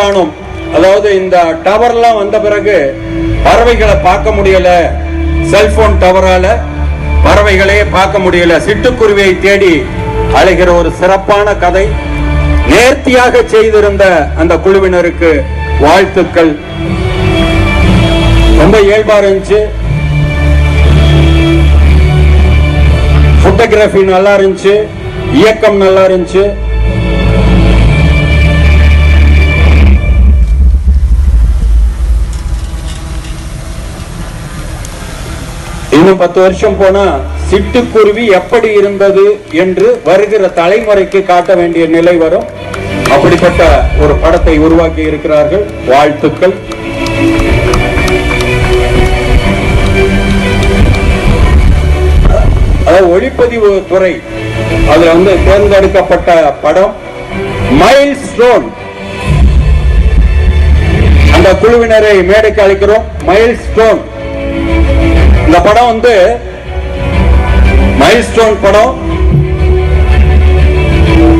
காணும். அதாவது இந்த டவர்லாம் வந்த பிறகு பறவைகளை பார்க்க முடியல, செல்போன் டவரால பறவைகளே பார்க்க முடியல, சிட்டுக்குருவியை தேடி அழைக்கிற ஒரு சிறப்பான கதை. நேர்த்தியாக செய்திருந்த அந்த குழுவினருக்கு வாழ்த்துக்கள். ரொம்ப இயல்பா இருந்துச்சு. போட்டோகிராஃபி நல்லா இருந்துச்சு, இயக்கம் நல்லா இருந்துச்சு. இன்னும் 10 வருஷம் போனா சிட்டுக்குருவி எப்படி இருந்தது என்று வருகிற தலைமுறைக்கு காட்ட வேண்டிய நிலை வரும். அப்படிப்பட்ட ஒரு படத்தை உருவாக்கி இருக்கிறார்கள். வாழ்த்துக்கள். ஒளிப்பதிவு துறை அதுல தேர்ந்தெடுக்கப்பட்ட படம் மைல் ஸ்டோன். அந்த குழுவினரை மேடைக்கு அழைக்கிறோம். மைல் ஸ்டோன் இந்த படம் மைல் ஸ்டோன் படம்